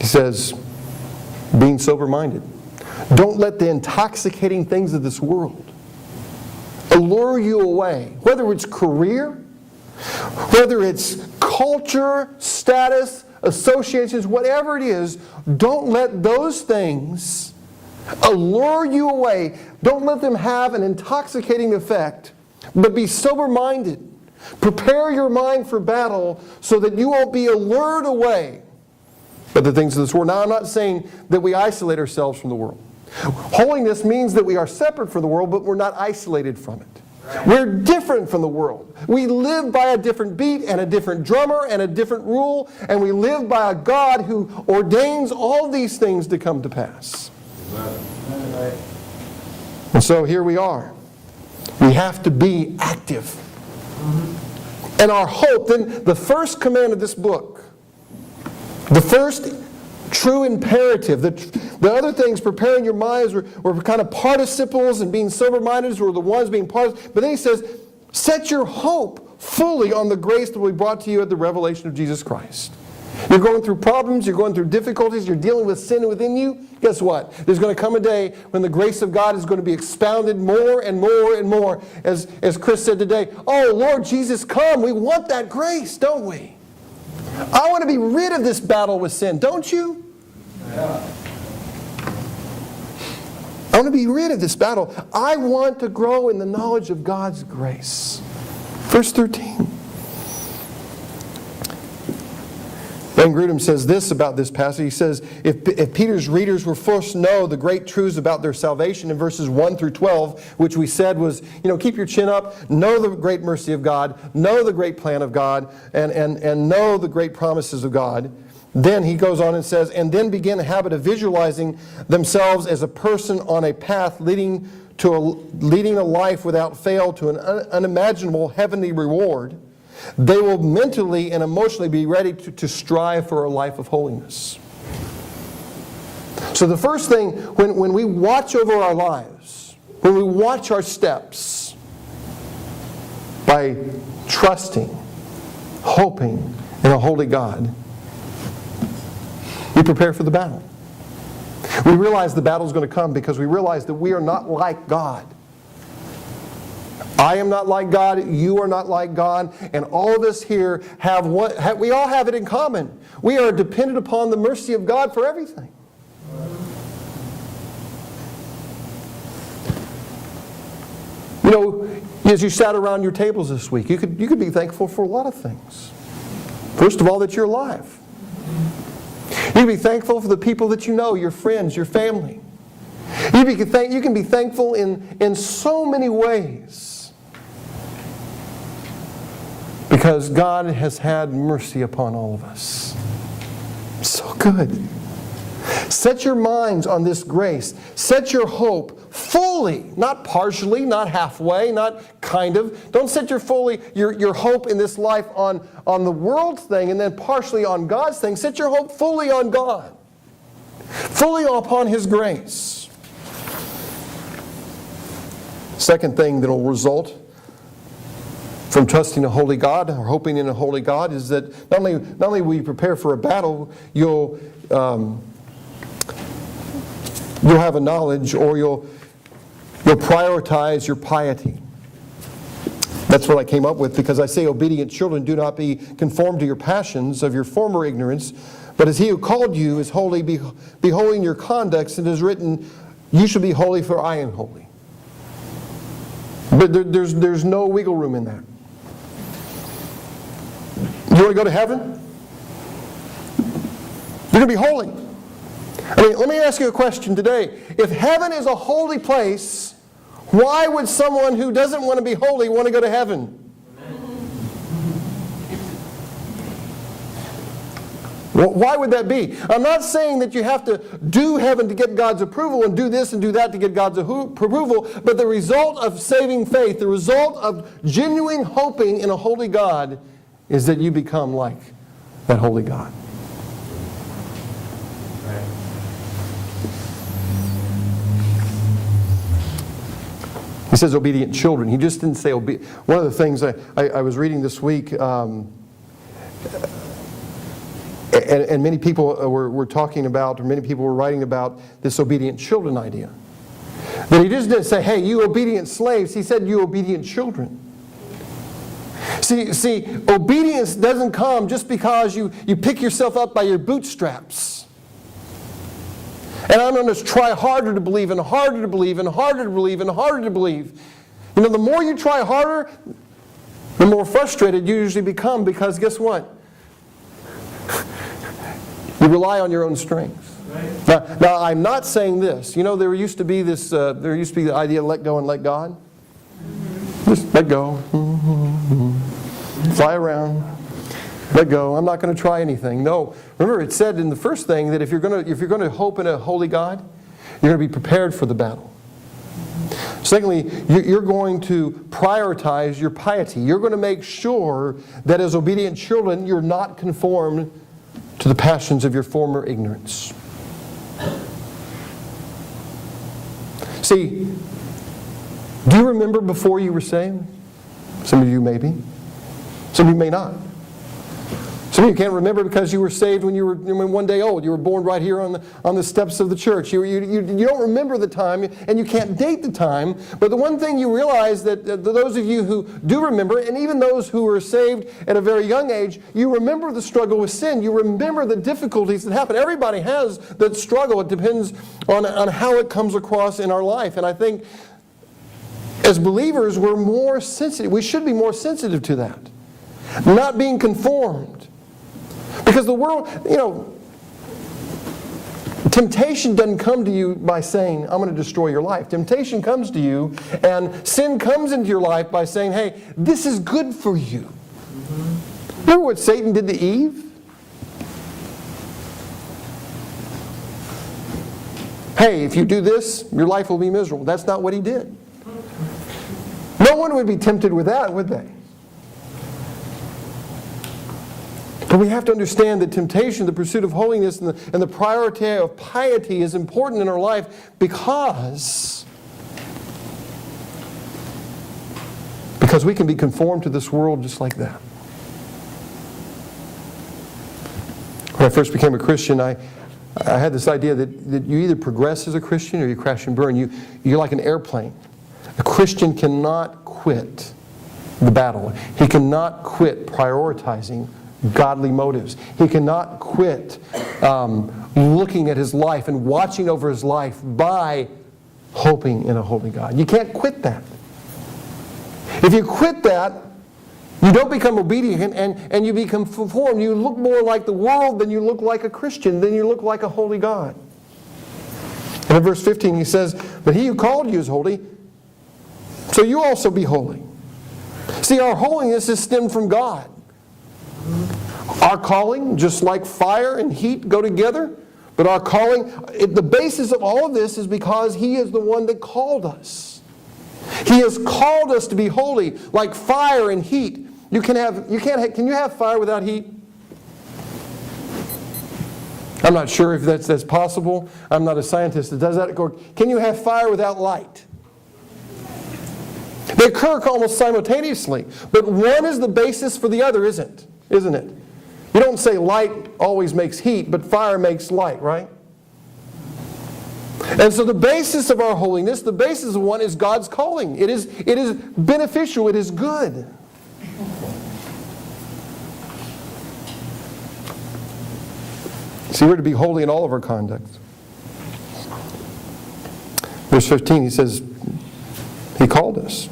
He says, being sober-minded. Don't let the intoxicating things of this world allure you away. Whether it's career, whether it's culture, status, associations, whatever it is, don't let those things allure you away. Don't let them have an intoxicating effect, but be sober-minded. Prepare your mind for battle so that you won't be allured away by the things of this world. Now, I'm not saying that we isolate ourselves from the world. Holiness means that we are separate from the world, but we're not isolated from it. We're different from the world. We live by a different beat and a different drummer and a different rule, and we live by a God who ordains all these things to come to pass. And so here we are. We have to be active. And our hope, then the first command of this book, the first true imperative, the other things, preparing your minds, were kind of participles, and being sober-minded were the ones being participles. But then he says, set your hope fully on the grace that will be brought to you at the revelation of Jesus Christ. You're going through problems, you're going through difficulties, you're dealing with sin within you. Guess what? There's going to come a day when the grace of God is going to be expounded more and more and more. As Chris said today, oh, Lord Jesus, come. We want that grace, don't we? I want to be rid of this battle with sin, don't you? Yeah. I want to be rid of this battle. I want to grow in the knowledge of God's grace. Verse 13. Ben Grudem says this about this passage. He says, if Peter's readers were forced to know the great truths about their salvation in verses 1 through 12, which we said was, keep your chin up, know the great mercy of God, know the great plan of God, and know the great promises of God. Then he goes on and says, and then begin a habit of visualizing themselves as a person on a path leading a life without fail to an unimaginable heavenly reward. They will mentally and emotionally be ready to strive for a life of holiness. So the first thing, when we watch over our lives, when we watch our steps, by trusting, hoping in a holy God, we prepare for the battle. We realize the battle is going to come because we realize that we are not like God. I am not like God, you are not like God, and all of us here we all have it in common. We are dependent upon the mercy of God for everything. As you sat around your tables this week, you could be thankful for a lot of things. First of all, that you're alive. You can be thankful for the people that you know, your friends, your family. You can be thankful in so many ways. Because God has had mercy upon all of us. So good. Set your minds on this grace. Set your hope fully, not partially, not halfway, not kind of. Don't set your hope in this life on the world's thing and then partially on God's thing. Set your hope fully on God. Fully upon His grace. Second thing that will result from trusting a holy God or hoping in a holy God is that not only will you prepare for a battle, you'll have a knowledge, or you'll prioritize your piety. That's what I came up with, because I say, obedient children, do not be conformed to your passions of your former ignorance, but as He who called you is holy, be holy in your conducts, and it is written, you shall be holy, for I am holy. But there's no wiggle room in that. You want to go to heaven? You're going to be holy. Let me ask you a question today. If heaven is a holy place, why would someone who doesn't want to be holy want to go to heaven? Why would that be? I'm not saying that you have to do heaven to get God's approval and do this and do that to get God's approval, but the result of saving faith, the result of genuine hoping in a holy God, is that you become like that holy God. He says obedient children. He just didn't say obedient. One of the things I was reading this week, and And many people were talking about, or many people were writing about this obedient children idea. But he just didn't say, hey, you obedient slaves. He said, you obedient children. See, obedience doesn't come just because you pick yourself up by your bootstraps. And I'm going to try harder to believe, and harder to believe, and harder to believe, and harder to believe. You know, the more you try harder, the more frustrated you usually become, because guess what? You rely on your own strength. Right. Now, I'm not saying this. You know, there used to be the idea of let go and let God. Just let go. Fly around. Let go. I'm not going to try anything. No. Remember, it said in the first thing that if you're going to hope in a holy God, you're going to be prepared for the battle. Secondly, you're going to prioritize your piety. You're going to make sure that as obedient children, you're not conformed to the passions of your former ignorance. See, do you remember before you were saved? Some of you maybe. Some of you may not. Some of you can't remember because you were saved when you were 1 day old. You were born right here on the steps of the church. You don't remember the time, and you can't date the time. But the one thing you realize that those of you who do remember, and even those who were saved at a very young age, you remember the struggle with sin. You remember the difficulties that happen. Everybody has that struggle. It depends on how it comes across in our life. And I think as believers, we're more sensitive. We should be more sensitive to that. Not being conformed. Because the world, you know, temptation doesn't come to you by saying, I'm going to destroy your life. Temptation comes to you, and sin comes into your life by saying, hey, this is good for you. Remember what Satan did to Eve? Hey, if you do this, your life will be miserable. That's not what he did. No one would be tempted with that, would they? But we have to understand that temptation, the pursuit of holiness, and the priority of piety is important in our life because we can be conformed to this world just like that. When I first became a Christian, I had this idea that you either progress as a Christian or you crash and burn. You're like an airplane. A Christian cannot quit the battle. He cannot quit prioritizing godly motives. He cannot quit looking at his life and watching over his life by hoping in a holy God. You can't quit that. If you quit that, you don't become obedient and you become conformed. You look more like the world than you look like a Christian, than you look like a holy God. And in verse 15 he says, but he who called you is holy, so you also be holy. See, our holiness is stemmed from God. Our calling, just like fire and heat go together, but our calling, the basis of all of this is because He is the one that called us. He has called us to be holy, like fire and heat. Can you have fire without heat? I'm not sure if that's possible. I'm not a scientist that does that. Can you have fire without light? They occur almost simultaneously, but one is the basis for the other, isn't it? You don't say light always makes heat, but fire makes light, right? And so the basis of our holiness, the basis of one is God's calling. It is beneficial, it is good. See, we're to be holy in all of our conduct. Verse 15, he says, He called us.